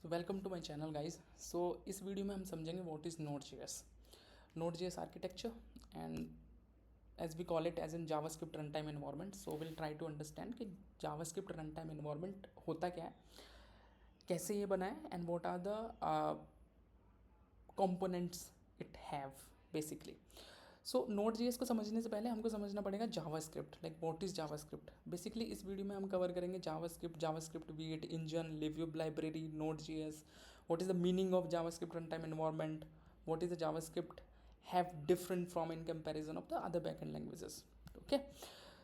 तो welcome to my channel guys. So इस video में हम समझेंगे what is Node JS architecture and as we call it as in JavaScript runtime environment. So will try to understand कि JavaScript runtime environment होता क्या है, कैसे ये बना है and what are the components it have basically. So Node JS को समझने से पहले हमको समझना पड़ेगा JavaScript, like what is JavaScript. Basically इस वीडियो में हम कवर करेंगे JavaScript V8 engine, libuv library, Node JS, what is the meaning of JavaScript runtime environment, what is the JavaScript have different from in comparison of the other backend languages. Okay,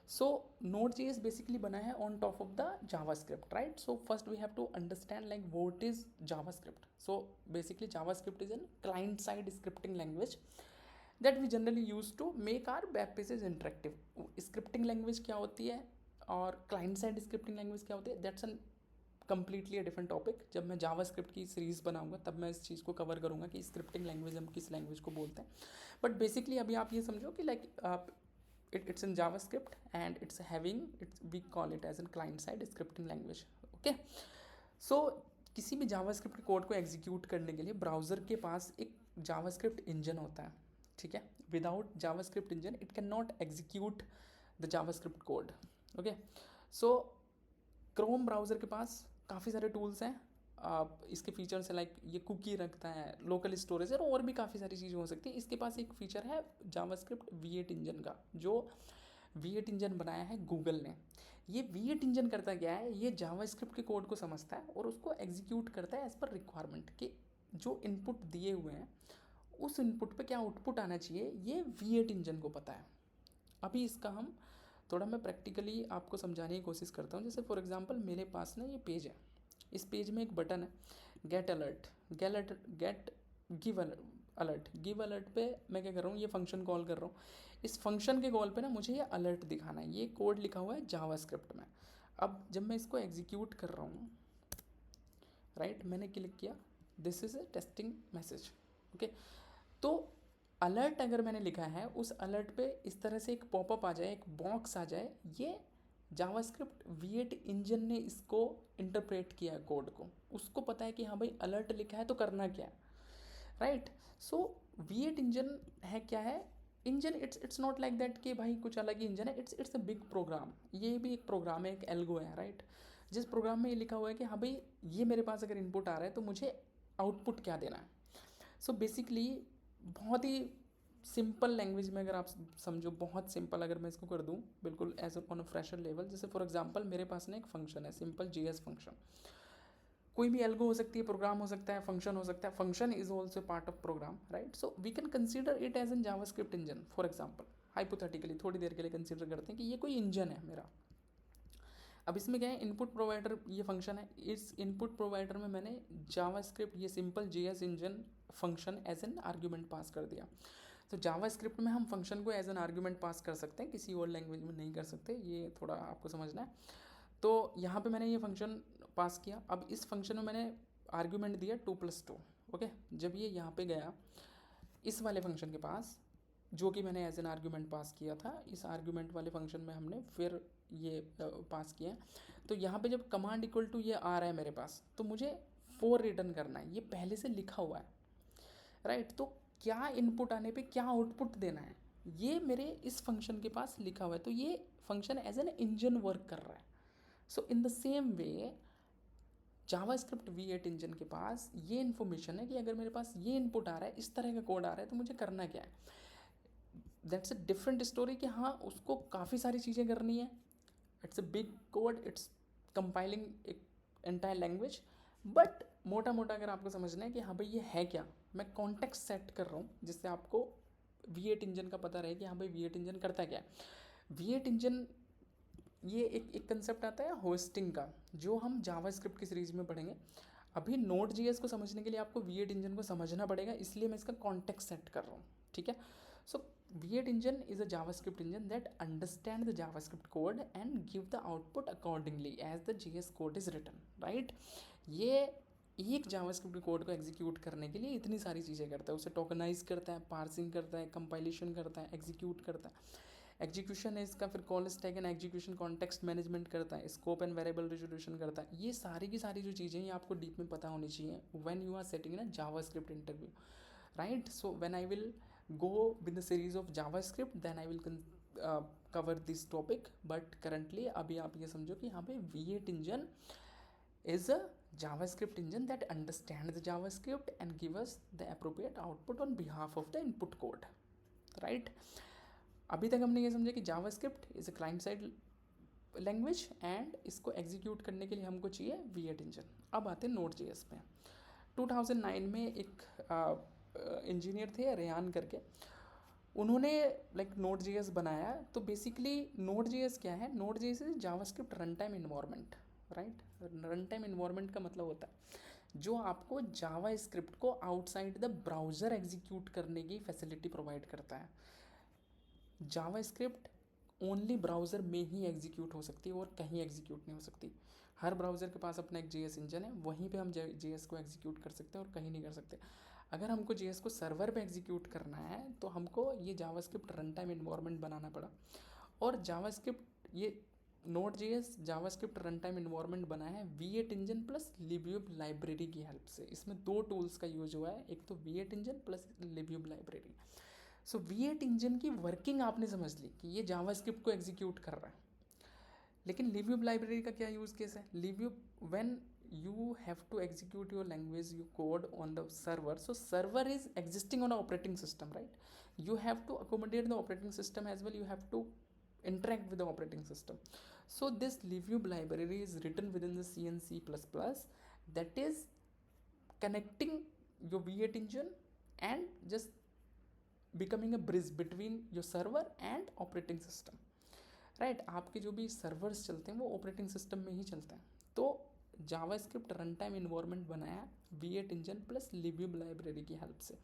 so node.js basically बना है on top of the javascript, right? So first we have to understand like what is javascript. So basically javascript is a client side scripting language that we generally use to make our web pages interactive. Scripting language क्या होती है और client side scripting language क्या होती है, that's an completely a different topic. जब मैं JavaScript की सीरीज़ बनाऊंगा तब मैं इस चीज़ को कवर करूंगा कि स्क्रिप्टिंग लैंग्वेज हम किस लैंग्वेज को बोलते हैं। बट बेसिकली अभी आप ये समझो कि like it's in JavaScript and we call it as a client side scripting language. Okay, so किसी भी जावास्क्रिप्ट कोड को एग्जीक्यूट करने के लिए ब्राउज़र के पास एक जावास्क्रिप्ट इंजन होता है, ठीक है। Without JavaScript engine it can not execute the JavaScript code. Okay, so Chrome browser के पास काफ़ी सारे टूल्स हैं। इसके फीचर्स है लाइक ये कुकी रखता है, लोकल स्टोरेज है और भी काफ़ी सारी चीज़ें हो सकती है। इसके पास एक फीचर है जावास्क्रिप्ट V8 इंजन का, जो V8 इंजन बनाया है गूगल ने। ये V8 इंजन करता क्या है, ये जावास्क्रिप्ट के कोड को समझता है और उसको एग्जीक्यूट करता है एज पर रिक्वायरमेंट कि जो इनपुट दिए हुए हैं उस इनपुट पे क्या आउटपुट आना चाहिए, ये V8 इंजन को पता है। अभी इसका हम थोड़ा मैं प्रैक्टिकली आपको समझाने की कोशिश करता हूँ। जैसे फॉर एग्जांपल मेरे पास ना ये पेज है, इस पेज में एक बटन है get alert, get give alert पे मैं क्या कर रहा हूँ, ये फंक्शन कॉल कर रहा हूँ। इस फंक्शन के कॉल पे ना मुझे ये अलर्ट दिखाना है। ये कोड लिखा हुआ है जावास्क्रिप्ट में। अब जब मैं इसको एग्जीक्यूट कर रहा हूँ, राइट, मैंने क्लिक किया, this is a testing message. Okay, तो अलर्ट अगर मैंने लिखा है, उस अलर्ट पे इस तरह से एक पॉपअप आ जाए, एक बॉक्स आ जाए, ये जावास्क्रिप्ट V8 इंजन ने इसको इंटरप्रेट किया है कोड को। उसको पता है कि हाँ भाई अलर्ट लिखा है तो करना क्या है, राइट। सो V8 इंजन है क्या है, engine it's not like that कि भाई कुछ अलग ही इंजन है। It's a big program. ये भी एक प्रोग्राम है, एक एल्गो है, राइट। जिस प्रोग्राम में ये लिखा हुआ है कि हाँ भाई ये मेरे पास अगर इनपुट आ रहा है तो मुझे आउटपुट क्या देना है। सो बेसिकली बहुत ही सिंपल लैंग्वेज में अगर आप समझो, बहुत सिंपल अगर मैं इसको कर दूं बिल्कुल as on a fresher level, जैसे फॉर एग्जांपल मेरे पास ना एक फंक्शन है, सिंपल JS फंक्शन। कोई भी एल्गो हो सकती है, प्रोग्राम हो सकता है, फंक्शन हो सकता है। Function is also part of program, right. So we can consider it as an JavaScript engine. For example hypothetically थोड़ी देर के लिए कंसिडर करते हैं कि ये कोई इंजन है मेरा। अब इसमें क्या है, इनपुट प्रोवाइडर ये फंक्शन है। इस इनपुट प्रोवाइडर में मैंने जावास्क्रिप्ट ये simple JS engine function as an argument pass कर दिया। तो जावास्क्रिप्ट में हम फंक्शन को एज एन आर्ग्यूमेंट पास कर सकते हैं, किसी और लैंग्वेज में नहीं कर सकते, ये थोड़ा आपको समझना है। तो यहाँ पे मैंने ये फंक्शन पास किया। अब इस फंक्शन में मैंने आर्ग्यूमेंट दिया 2+2। ओके, जब ये यहाँ पे गया इस वाले फंक्शन के पास, जो कि मैंने एज एन आर्ग्यूमेंट पास किया था, इस आर्ग्यूमेंट वाले फंक्शन में हमने फिर ये पास किया। तो यहाँ पे जब कमांड इक्वल टू ये आ रहा है मेरे पास, तो मुझे 4 रिटर्न करना है। ये पहले से लिखा हुआ है, राइट। तो क्या इनपुट आने पे क्या आउटपुट देना है, ये मेरे इस फंक्शन के पास लिखा हुआ है। तो ये function as an engine work कर रहा है। So in the same way JavaScript V8 engine के पास ये इन्फॉर्मेशन है कि अगर मेरे पास ये इनपुट आ रहा है, इस तरह का कोड आ रहा है, तो मुझे करना क्या है। दैट्स अ डिफरेंट स्टोरी कि हाँ उसको काफ़ी सारी चीज़ें करनी है। It's a big code, it's compiling एक एंटायर लैंग्वेज। बट मोटा मोटा अगर आपको समझना है कि हाँ भाई ये है क्या, मैं कॉन्टेक्स्ट सेट कर रहा हूँ जिससे आपको V8 इंजन का पता रहे कि हाँ भाई V8 इंजन करता क्या है। V8 इंजन ये एक कंसेप्ट आता है होस्टिंग का, जो हम जावास्क्रिप्ट की सीरीज में पढ़ेंगे। अभी नोड जीएस को समझने के लिए आपको V8 इंजन को समझना पड़ेगा, इसलिए मैं इसका कॉन्टेक्स्ट सेट कर रहा हूँ, ठीक है। So V8 engine is a JavaScript engine that understand the JavaScript code and give the output accordingly as the JS code is written, right. ये एक जावास्क्रिप्ट कोड को एग्जीक्यूट करने के लिए इतनी सारी चीज़ें करता है। उसे टोकनाइज करता है, पार्सिंग करता है, कंपाइलेशन करता है, एग्जीक्यूट करता है। एग्जीक्यूशन है इसका, फिर call stack and execution context management करता है, स्कोप एंड वेरिएबल रेजोल्यूशन करता है। ये सारी की सारी जो चीज़ें ये आपको डीप में पता होनी चाहिए when you are setting in a JavaScript interview, right. So when I will go with the series of JavaScript then I will cover this topic, but currently अभी आप ये समझो कि यहाँ पे V8 engine is a JavaScript engine that understands the JavaScript and give us the appropriate output on behalf of the input code, right। अभी तक हमने ये समझा कि JavaScript is a client side language and इसको एग्जीक्यूट करने के लिए हमको चाहिए V8 इंजन। अब आते हैं Node.js पे। 2009 में एक इंजीनियर थे रेयान करके, उन्होंने लाइक Node.js बनाया। तो बेसिकली Node.js क्या है? Node.js is JavaScript runtime environment, right. Run time environment का मतलब होता है जो आपको जावास्क्रिप्ट को आउटसाइड द ब्राउज़र एग्जीक्यूट करने की फैसिलिटी प्रोवाइड करता है। जावास्क्रिप्ट ओनली ब्राउज़र में ही एग्जीक्यूट हो सकती है और कहीं एग्जीक्यूट नहीं हो सकती। हर ब्राउज़र के पास अपना एक JS इंजन है, वहीं पे हम JS को एग्जीक्यूट कर सकते हैं और कहीं नहीं कर सकते। अगर हमको JS को सर्वर पे एग्जीक्यूट करना है तो हमको ये जावास्क्रिप्ट रन टाइम इन्वायरमेंट बनाना पड़ा। और जावास्क्रिप्ट ये Node.js JavaScript runtime environment बनाया है V8 इंजन प्लस लिब्यूब लाइब्रेरी की हेल्प से। इसमें दो टूल्स का यूज हुआ है, एक तो V8 इंजन प्लस लिब्यूब लाइब्रेरी। सो V8 इंजन की वर्किंग आपने समझ ली कि ये जावास्क्रिप्ट को एग्जीक्यूट कर रहा है, लेकिन लिब्यूब लाइब्रेरी का क्या यूज़ केस है? लिब्यूब when you have to execute your language you code on the server, so server is existing on an operating system, right? You have to accommodate the operating system as well, you have to interact with the operating system. So this libyub library is written within the C and C++, that is connecting your V8 engine and just becoming a bridge between your server and operating system, right? आपके जो भी servers चलते हैं वो operating system में ही चलते हैं। तो जावास्क्रिप्ट रन टाइम इन्वायरमेंट बनाया V8 इंजन प्लस लिब्यूब लाइब्रेरी की हेल्प से।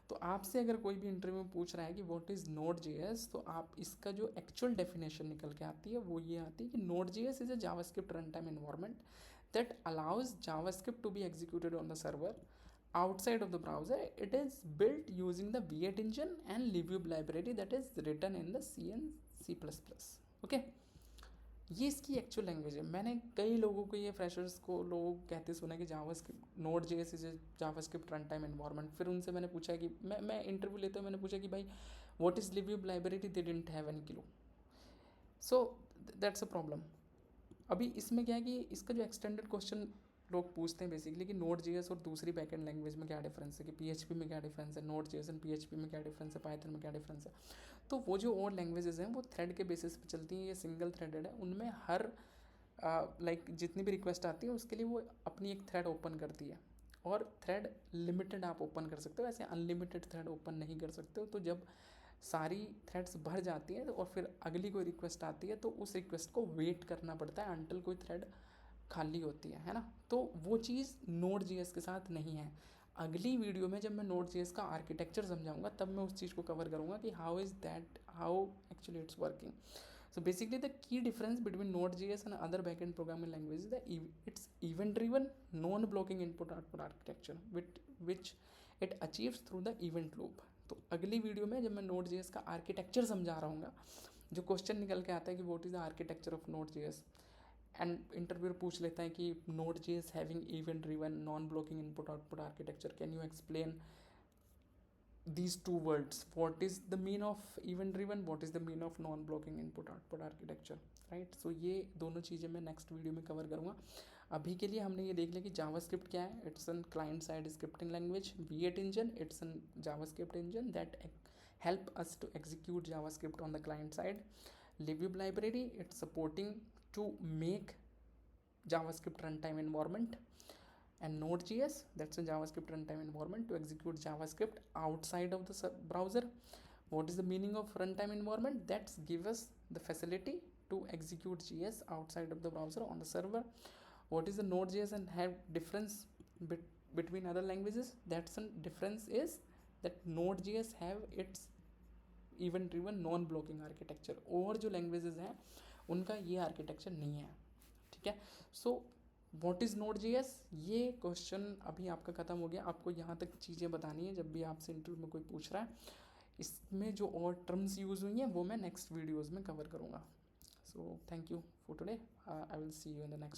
तो आपसे अगर कोई भी इंटरव्यू में पूछ रहा है कि व्हाट इज़ Node.js, तो आप इसका जो एक्चुअल डेफिनेशन निकल के आती है वो ये आती है कि Node.js is a JavaScript runtime environment that allows JavaScript to be executed on the server outside of the browser. It is built using the V8 engine and libyub library that is written in the C and C++, okay? ये इसकी actual language है। मैंने कई लोगों को, ये freshers को लोग कहते सुना कि JavaScript Node.js is JavaScript runtime environment. फिर उनसे मैंने पूछा कि मैं इंटरव्यू लेते हुए मैंने पूछा कि भाई what is libuv library, they didn't have any clue. So that's a problem. अभी इसमें क्या है कि इसका जो एक्सटेंडेड क्वेश्चन लोग पूछते हैं बेसिकली कि Node.js और दूसरी बैकएंड लैंग्वेज में क्या डिफरेंस है, कि PHP में क्या डिफरेंस है, Node.js एंड PHP में क्या डिफरेंस है, पाइथन में क्या डिफरेंस है। तो वो जो और लैंग्वेजेस हैं वो थ्रेड के बेसिस पे चलती हैं, ये सिंगल थ्रेडेड है। उनमें हर लाइक जितनी भी रिक्वेस्ट आती है उसके लिए वो अपनी एक थ्रेड ओपन करती है, और थ्रेड लिमिटेड आप ओपन कर सकते हो, ऐसे अनलिमिटेड थ्रेड ओपन नहीं कर सकते हो। तो जब सारी थ्रेड्स भर जाती हैं और फिर अगली कोई रिक्वेस्ट आती है तो उस रिक्वेस्ट को वेट करना पड़ता है अंटिल कोई थ्रेड खाली होती है ना। तो वो चीज़ Node.js के साथ नहीं है। अगली वीडियो में जब मैं Node.js का आर्किटेक्चर समझाऊंगा तब मैं उस चीज़ को कवर करूँगा कि how actually it's working. So basically the key difference between Node.js and other back and programming language it's event driven non blocking input output architecture which it achieves through the event loop. तो अगली video में जब मैं Node.js का architecture समझा रहा हूँ, जो क्वेश्चन निकल के आता है कि what is the architecture of Node.js, and interviewer पूछ लेता है कि Node.js having event driven non blocking input output architecture, can you explain these two words, what is the mean of event driven, what is the mean of non blocking input output architecture, right? So ये दोनों चीज़ें मैं next video में cover करूँगा। अभी के लिए हमने ये देख लिया कि जावास्क्रिप्ट क्या है। It's an client side scripting language. V8 engine it's an JavaScript engine that help us to execute JavaScript on the client side. Libyub library, it's supporting to make JavaScript runtime environment. And Node.js, that's a JavaScript runtime environment to execute JavaScript outside of the browser. What is the meaning of runtime environment? That gives us the facility to execute JS outside of the browser on the server. What is the Node.js and have difference between other languages? That's a difference is that Node.js have its event driven non blocking architecture, और जो languages हैं उनका ये architecture नहीं है, ठीक है। So what is Node.js, ये क्वेश्चन अभी आपका ख़त्म हो गया। आपको यहाँ तक चीज़ें बतानी है जब भी आपसे इंटरव्यू में कोई पूछ रहा है। इसमें जो और टर्म्स यूज़ हुई हैं वो मैं नेक्स्ट वीडियोज़ में कवर करूँगा. So thank you for today. I will see you in the next.